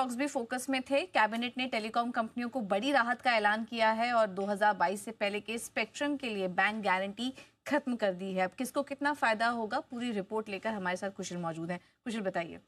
Stocks भी focus में थे। कैबिनेट ने टेलीकॉम कंपनियों को बड़ी राहत का ऐलान किया है और 2022 से पहले के स्पेक्ट्रम के लिए बैंक गारंटी खत्म कर दी है। अब किसको कितना फायदा होगा, पूरी रिपोर्ट लेकर हमारे साथ कुशल मौजूद हैं। कुशल, बताइए।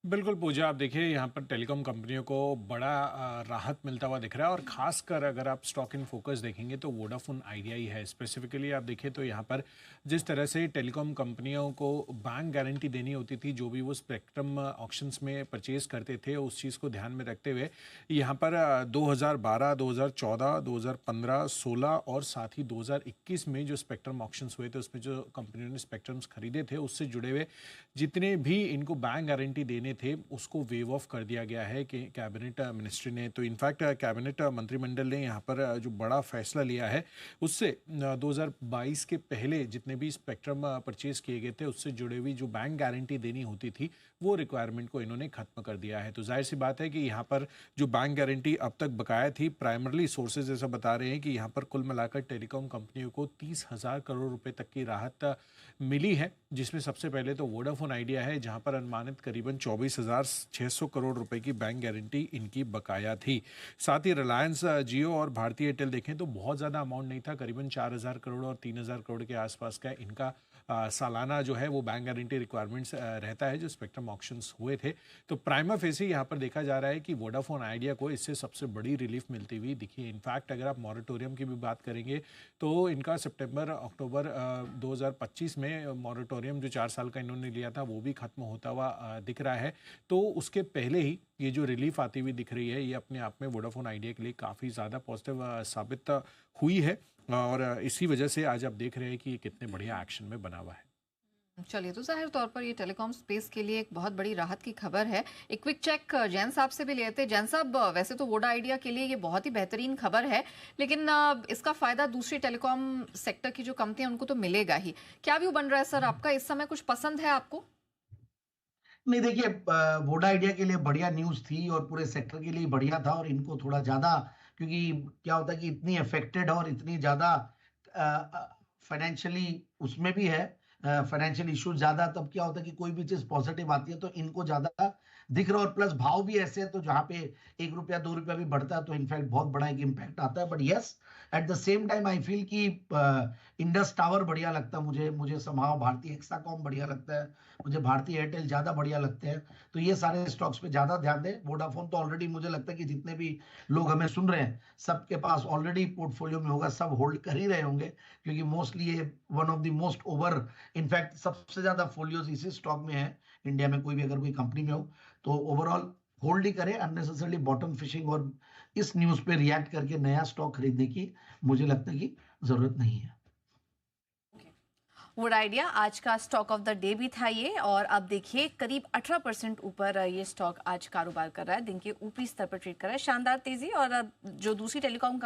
बिल्कुल पूजा, आप देखिए यहाँ पर टेलीकॉम कंपनियों को बड़ा राहत मिलता हुआ दिख रहा है। और खासकर अगर आप स्टॉक इन फोकस देखेंगे तो वोडाफोन आइडिया ही है। स्पेसिफिकली आप देखिए तो यहाँ पर जिस तरह से टेलीकॉम कंपनियों को बैंक गारंटी देनी होती थी, जो भी वो स्पेक्ट्रम ऑक्शंस में परचेज करते थे, उस चीज़ को ध्यान में रखते हुए यहाँ पर 2012, 2014, 2015, 16 और साथ ही 2021 में जो स्पेक्ट्रम ऑक्शंस हुए थे, उसमें जो कंपनियों ने स्पेक्ट्रम्स खरीदे थे, उससे जुड़े हुए जितने भी इनको बैंक गारंटी देने थे उसको वेव ऑफ कर दिया गया है कि कैबिनेट मिनिस्ट्री ने। तो इनफैक्ट कैबिनेट मंत्रिमंडल ने यहाँ पर जो बड़ा फैसला लिया है, उससे 2022 के पहले जितने भी स्पेक्ट्रम परचेज किए गए थे, उससे जुड़े हुई जो बैंक गारंटी देनी होती थी, वो रिक्वायरमेंट को इन्होंने खत्म कर दिया है। तो जाहिर सी बात है कि यहाँ पर जो बैंक गारंटी अब तक बकाया थी, प्राइमरली सोर्सेज ऐसा बता रहे हैं कि यहाँ पर कुल मिलाकर टेलीकॉम कंपनियों को 30,000 करोड़ रुपए तक की राहत मिली है, जिसमें सबसे पहले तो वोडाफोन आइडिया है, जहाँ पर अनुमानित करीबन 24,600 करोड़ रुपए की बैंक गारंटी इनकी बकाया थी। साथ ही रिलायंस जियो और भारतीय एयरटेल देखें तो बहुत ज़्यादा अमाउंट नहीं था, करीबन 4,000 करोड़ और 3,000 करोड़ के आसपास का इनका सालाना जो है वो बैंक गारंटी रिक्वायरमेंट्स रहता है, जो स्पेक्ट्रम ऑक्शंस हुए थे। तो प्राइमा फेसी यहाँ पर देखा जा रहा है कि वोडाफोन आइडिया को इससे सबसे बड़ी रिलीफ मिलती हुई दिखी है। इनफैक्ट अगर आप मॉरेटोरियम की भी बात करेंगे तो इनका सितंबर अक्टूबर 2025 में मॉरेटोरियम जो 4 साल का इन्होंने लिया था, वो भी खत्म होता हुआ दिख रहा है। तो उसके पहले ही ये जो रिलीफ आती हुई दिख रही है, ये अपने आप में वोडाफोन आइडिया के लिए काफ़ी ज़्यादा पॉजिटिव साबित हुई है। और इसी वजह से आज आप देख रहे हैं कि ये कितने बढ़िया एक्शन में बना हुआ है। चलिए, तो जाहिर तौर पर ये टेलीकॉम स्पेस के लिए एक बहुत बड़ी राहत की खबर है। एक क्विक चेक जैन साहब से भी लेते हैं। जैन साहब, वैसे तो वोडा आइडिया के लिए ये बहुत ही बेहतरीन खबर है, लेकिन इसका फायदा दूसरी टेलीकॉम सेक्टर की जो कंपनियां उनको तो मिलेगा ही। क्या व्यू बन रहा है सर आपका? इस समय कुछ पसंद है आपको? नहीं, देखिए, वोडा आइडिया के लिए बढ़िया न्यूज थी और पूरे सेक्टर के लिए बढ़िया था। और इनको थोड़ा ज्यादा, क्योंकि क्या होता है कि इतनी अफेक्टेड और इतनी ज्यादा फाइनेंशियली उसमें भी है, फाइनेंशियल इश्यूज ज्यादा, तब क्या होता है कि कोई भी चीज पॉजिटिव आती है तो इनको ज्यादा दिख रहा है। और प्लस भाव भी ऐसे है, तो जहां पे 1 रुपया 2 रुपया भी बढ़ता है तो इनफैक्ट बहुत बड़ा एक इम्पैक्ट आता है। But yes, at the same time I feel कि इंडस टावर बढ़िया लगता है मुझे समाव भारतीय एक्साकॉम बढ़िया लगता है, मुझे भारतीय एयरटेल ज्यादा बढ़िया लगते हैं। तो ये सारे स्टॉक्स पे ज्यादा ध्यान दें। वोडाफोन तो ऑलरेडी मुझे लगता है कि जितने भी लोग हमें सुन रहे हैं, सबके पास ऑलरेडी पोर्टफोलियो में होगा, सब होल्ड कर ही रहे होंगे, क्योंकि मोस्टली ये one of the most over, in fact सबसे ज्यादा फोलियोज इसी स्टॉक में है इंडिया में, कोई भी अगर कोई कंपनी में हो तो ओवरऑल होल्ड ही करें। अननेसेसरली बॉटम फिशिंग और इस न्यूज पे रिएक्ट करके नया स्टॉक खरीदने की मुझे लगता है कि जरूरत नहीं है। वोडा आइडिया आज का स्टॉक ऑफ द डे भी था ये, और अब देखिए करीब 18% ऊपर ये स्टॉक आज कारोबार कर रहा है। दिन के ऊपरी स्तर पर ट्रेड कर रहा है, शानदार तेजी। और अब जो दूसरी टेलीकॉम